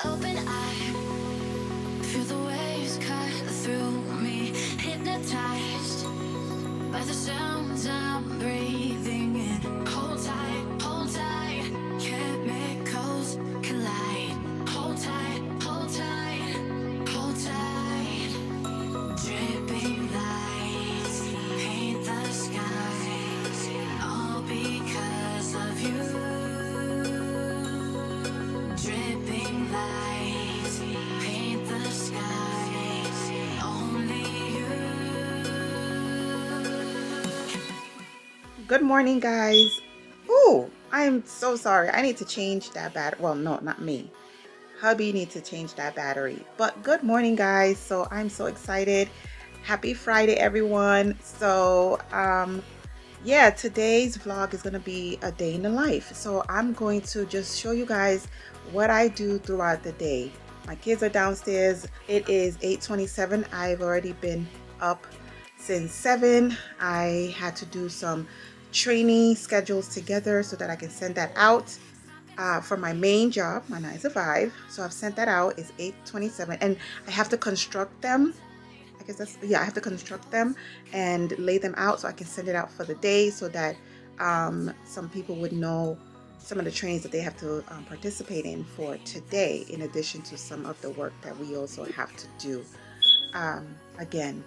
Open eye, feel the waves cut through me, hypnotized by the sounds I'm breathing in. Hold tight, chemicals collide. Hold tight, hold tight, hold tight. Dripping lights paint the skies, all because of you. Dripping lights paint the skies, only you. Good morning, guys. Ooh, I'm so sorry. I need to change that battery. Well, no, not me. Hubby needs to change that battery. But good morning, guys. So I'm so excited. Happy Friday, everyone. So, yeah, today's vlog is going to be a day in the life. So I'm going to just show you guys what I do throughout the day. My kids are downstairs. It is 8:27. I've already been up since 7. I had to do some training schedules together so that I can send that out for my main job, my 9 to 5. So I've sent that out. It's 8:27 and I have to construct them. I guess that's, yeah, I have to construct them and lay them out so I can send it out for the day so that some people would know some of the trainings that they have to participate in for today, in addition to some of the work that we also have to do. Again,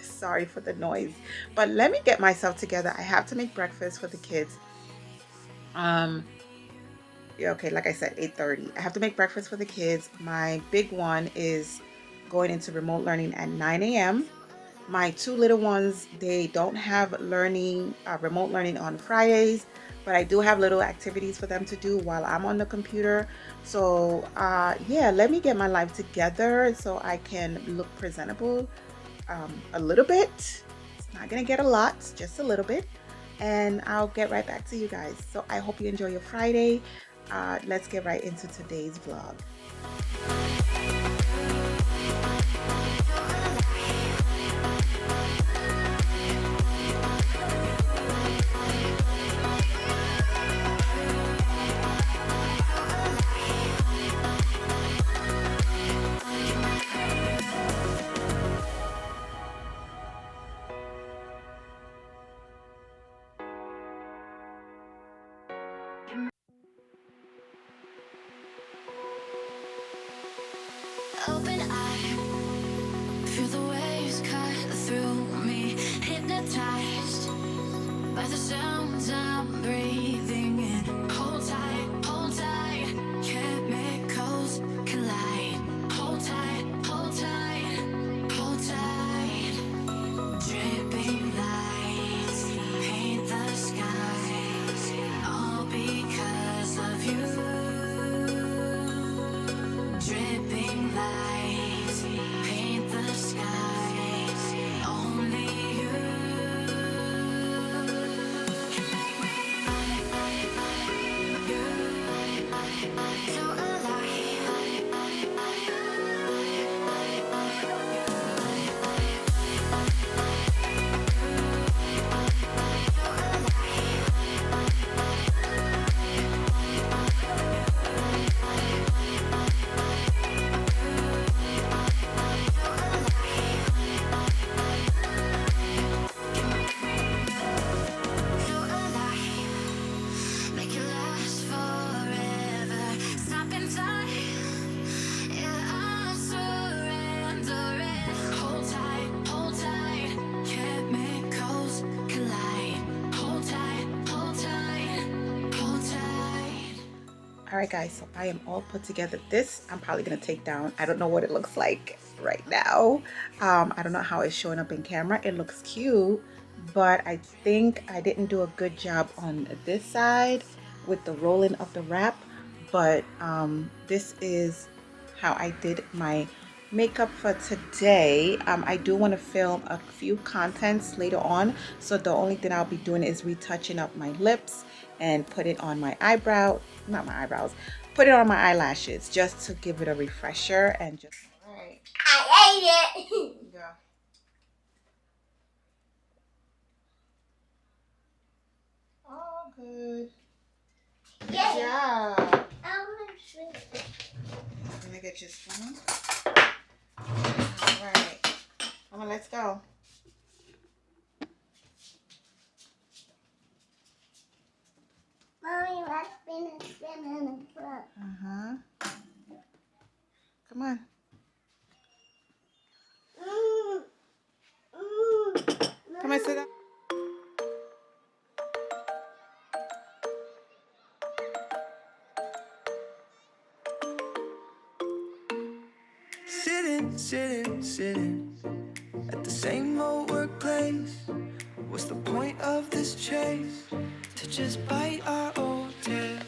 sorry for the noise, but let me get myself together. I have to make breakfast for the kids. Yeah, okay, like I said, 8:30. I have to make breakfast for the kids. My big one is going into remote learning at 9 a.m. My two little ones, they don't have remote learning on Fridays, but I do have little activities for them to do while I'm on the computer. So yeah, let me get my life together so I can look presentable a little bit. It's not gonna get a lot, just a little bit. And I'll get right back to you guys. So I hope you enjoy your Friday. Let's get right into today's vlog. Open eye, feel the waves cut through me, hypnotized by the sounds I'm breathing in. Hold tight, chemicals collide. Hold tight, hold tight, hold tight. Dripping lights paint the skies, all because of you. Dripping lights paint the skies, only you. So make it last forever. Stop in time. Yeah, I'm surrendering. Hold tight, chemicals collide. Hold tight, hold tight, hold tight. All right, guys, so I am all put together. This I'm probably gonna take down. I don't know what it looks like right now. I don't know how it's showing up in camera. It looks cute, but I think I didn't do a good job on this side with the rolling of the wrap. But this is how I did my makeup for today. I do want to film a few contents later on, so the only thing I'll be doing is retouching up my lips and put it on my eyebrow, not my eyebrows, put it on my eyelashes just to give it a refresher and just, all right. I ate it. Yeah. Oh, good. Good job. I'm gonna extra spoon. All right. Mama, let's go. Mommy, let's spin in the front. Come on. Come on, sit down. Sitting at the same old workplace. What's the point of this chase? To just bite our old tail.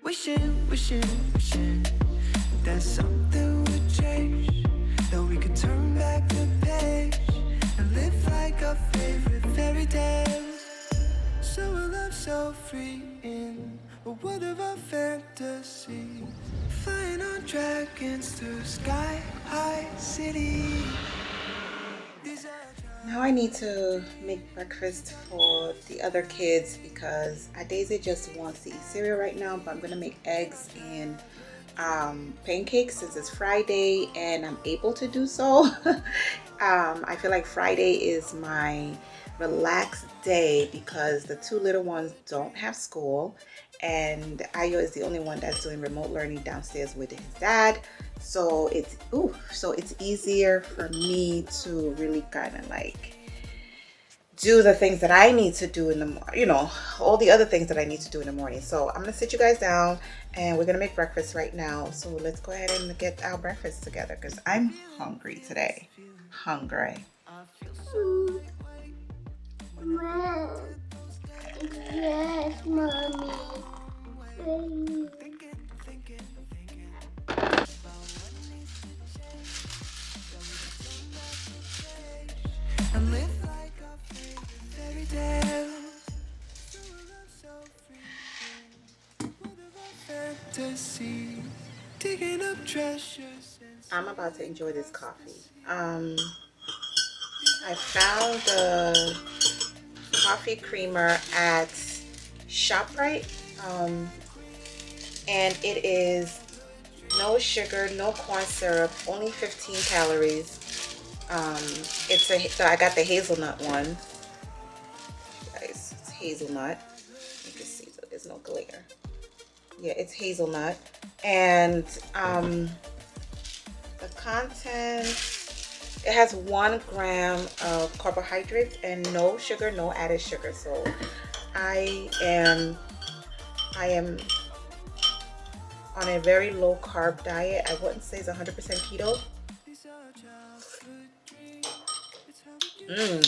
Wishing that something would change. That we could turn back the page and live like our favorite fairy tales. So a love so free in a world of our fantasies. Flying on dragons through sky high cities. Now I need to make breakfast for the other kids because Daisy just wants to eat cereal right now, but I'm gonna make eggs and pancakes since it's Friday and I'm able to do so. I feel like Friday is my relaxed day because the two little ones don't have school and Ayo is the only one that's doing remote learning downstairs with his dad. So it's easier for me to really kind of like do the things that I need to do in the morning, you know, all the other things that I need to do in the morning. So I'm gonna sit you guys down and we're gonna make breakfast right now. So let's go ahead and get our breakfast together because I'm hungry today. Hungry. Yes, mommy. And live like our favorite fairy tales. So free, what about fantasy? Digging up treasures. I'm about to enjoy this coffee. I found the coffee creamer at ShopRite, and it is no sugar, no corn syrup, only 15 calories. So I got the hazelnut one. Guys, it's hazelnut. You can see, so there's no glare. Yeah, it's hazelnut, and the content, it has 1 gram of carbohydrates and no sugar, no added sugar. So I am on a very low carb diet. I wouldn't say it's 100% keto.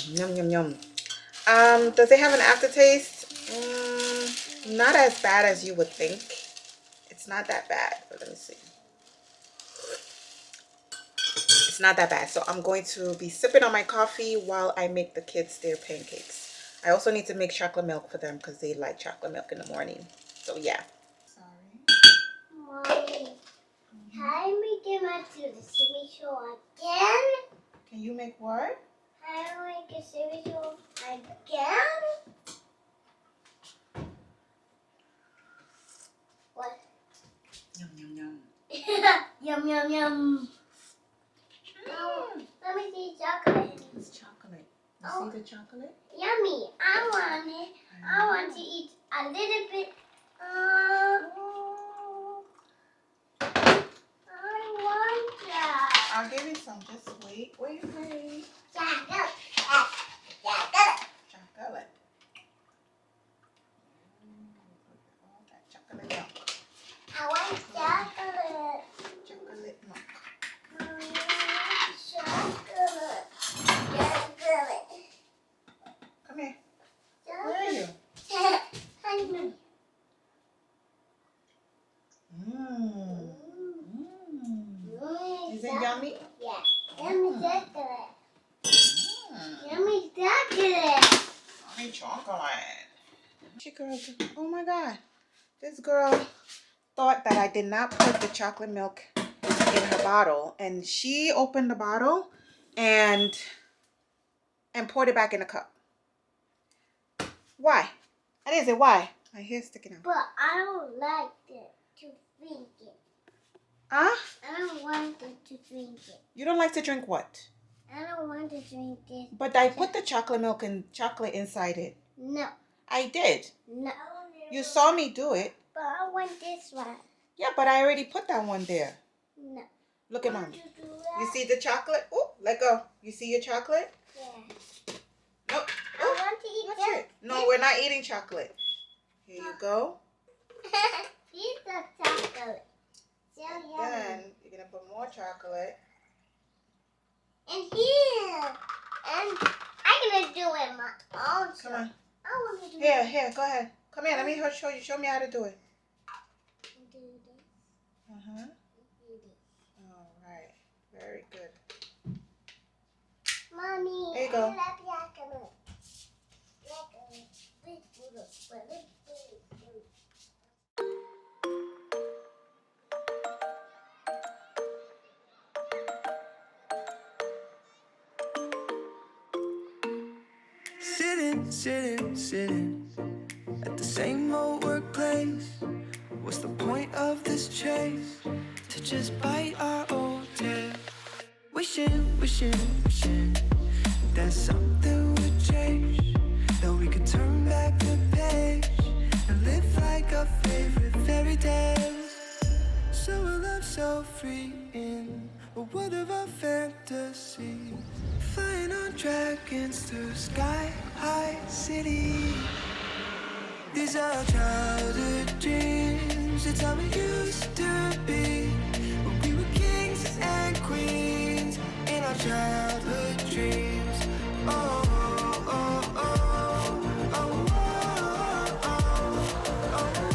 Yum yum yum. Does it have an aftertaste? Not as bad as you would think. It's not that bad, but let me see. It's not that bad. So I'm going to be sipping on my coffee while I make the kids their pancakes. I also need to make chocolate milk for them because they like chocolate milk in the morning. So yeah. Sorry. Mommy, can I make it back to the TV show again? Can you make what? Can I make a TV show again? What? Yum yum yum. Yum yum yum. Oh, let me see chocolate. It's chocolate. You Oh. see the chocolate? Yummy. I want it. I want to eat a little bit. I want that. I'll give you some. Just wait. Wait. Chocolate. Chocolate. All that chocolate milk. I want chocolate. Chocolate milk. Chocolate. Chocolate. Come here. Where are you? Hungry. Is it yummy? Yeah. Yummy chocolate. Mm. Yummy chocolate. Yummy chocolate. She girl, oh my God. This girl thought that I did not put the chocolate milk in her bottle, and she opened the bottle and poured it back in the cup. Why? I didn't say why. My hair's sticking out. But I don't like it to drink it. Huh? I don't want to drink it. You don't like to drink what? I don't want to drink this. But I put the chocolate milk and chocolate inside it. No. I did. No. You saw me do it. But I want this one. Yeah, but I already put that one there. No. Look at mommy. You see the chocolate? Oh, let go. You see your chocolate? Yeah. Nope. I want to eat That's it. No, we're not eating chocolate. Here you go. These are chocolate. So yummy. Then you're gonna put more chocolate. And here. And I'm gonna do it my own. Come on. I want to do Here, go ahead. Come here, let me show you. Show me how to do it. Do this. Uh-huh. Do this. All right. Very good. Mommy. There you go. Sitting at the same old workplace. What's the point of this chase? To just bite our old tail. Wishing that something would change. That we could turn back the page and live like our favorite fairy tales. So a love so free in a world of our fantasy. Flying on dragons through sky-high cities. These are childhood dreams. It's how it used to be. When we were kings and queens in our childhood dreams. Oh, oh, oh, oh, oh, oh, oh, oh.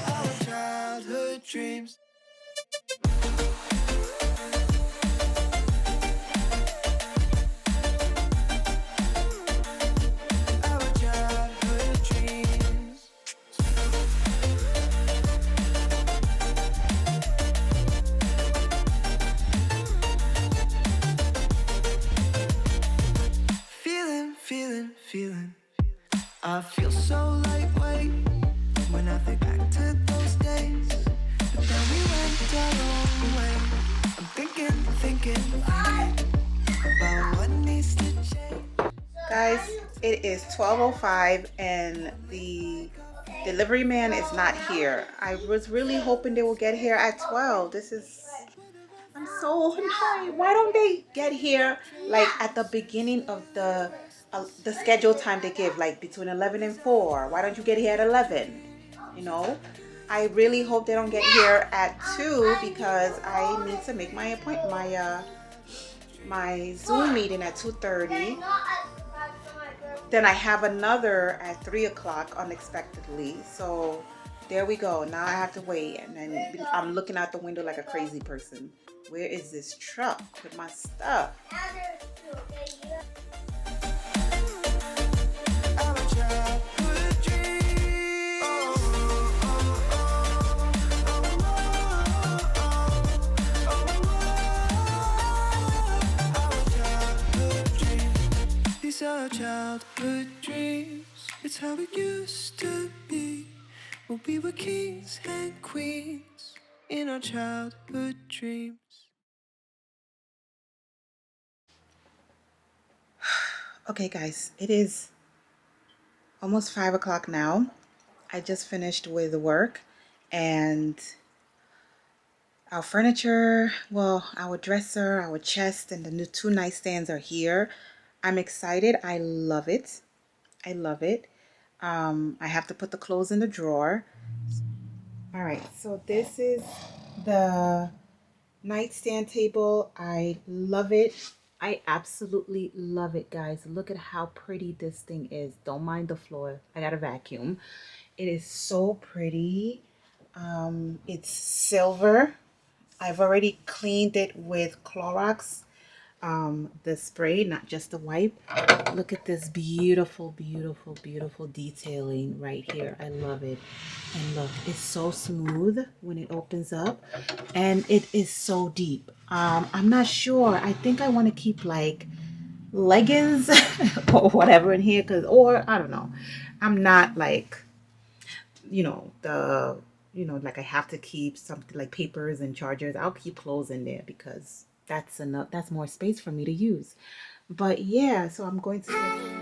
Our childhood dreams. Feeling. I feel so lightweight when I think back to those days. But then we went our own way. I'm thinking about what needs to change. Guys, it is 12:05 and the delivery man is not here. I was really hoping they will get here at 12. I'm so annoyed. Why don't they get here like at the beginning of the scheduled time they give, like between 11 and 4? Why don't you get here at 11? You know, I really hope they don't get here at 2 because I need to make my appointment, my Zoom meeting at 2:30. Then I have another at 3 o'clock unexpectedly. So there we go. Now I have to wait, and then I'm looking out the window like a crazy person. Where is this truck with my stuff? These are childhood dreams. It's how it used to be when we were kings and queens in our childhood dreams. Okay, guys, it is almost 5 o'clock now. I just finished with work, and our furniture, well, our dresser, our chest, and the new 2 nightstands are here. I'm excited. I love it. I love it. I have to put the clothes in the drawer. All right, so this is the nightstand table. I love it. I absolutely love it, guys. Look at how pretty this thing is. Don't mind the floor. I got a vacuum. It is so pretty. It's silver. I've already cleaned it with Clorox, the spray, not just the wipe. Look at this beautiful, beautiful, beautiful detailing right here. I love it. And look, it's so smooth when it opens up, and it is so deep. I'm not sure. I think I want to keep like leggings or whatever in here, or I don't know. I'm not like, you know, the you know, like I have to keep something like papers and chargers, I'll keep clothes in there because that's enough, that's more space for me to use. But yeah, so I'm going to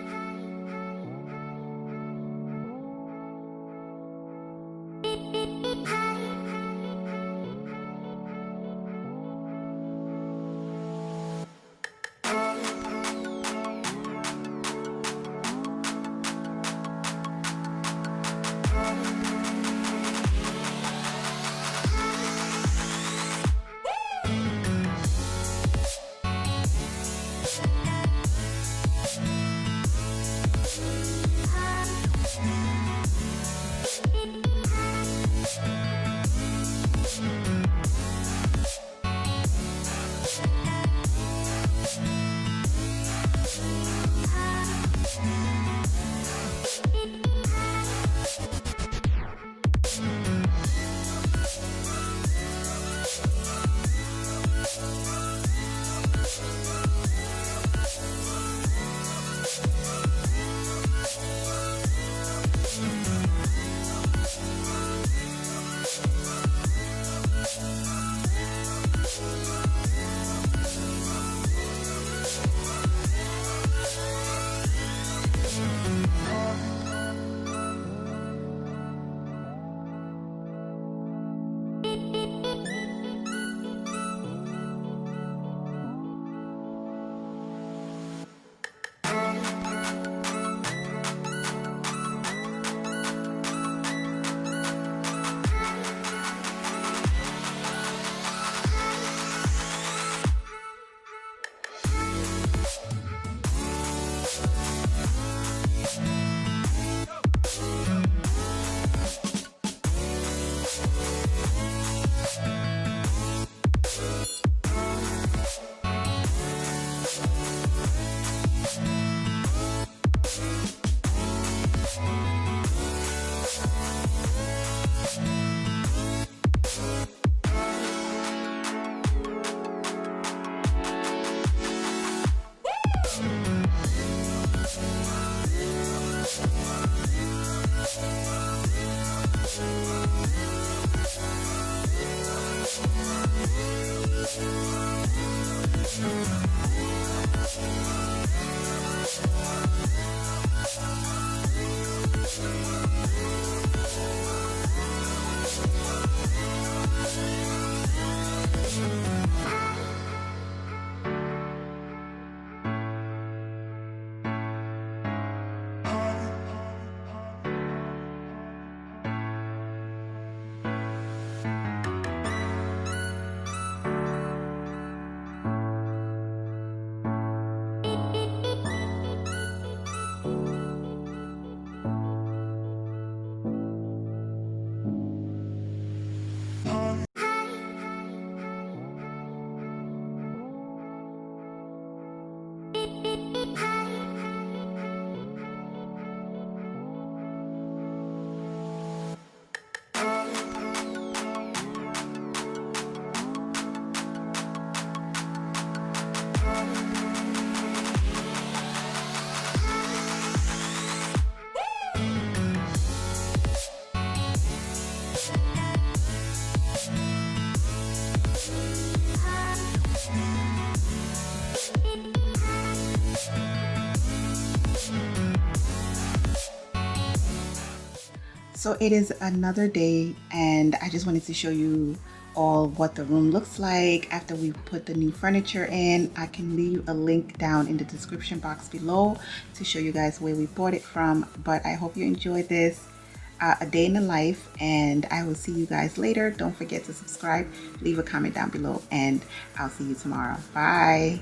So it is another day, and I just wanted to show you all what the room looks like after we put the new furniture in. I can leave a link down in the description box below to show you guys where we bought it from. But I hope you enjoyed this a day in the life, and I will see you guys later. Don't forget to subscribe, leave a comment down below, and I'll see you tomorrow. Bye.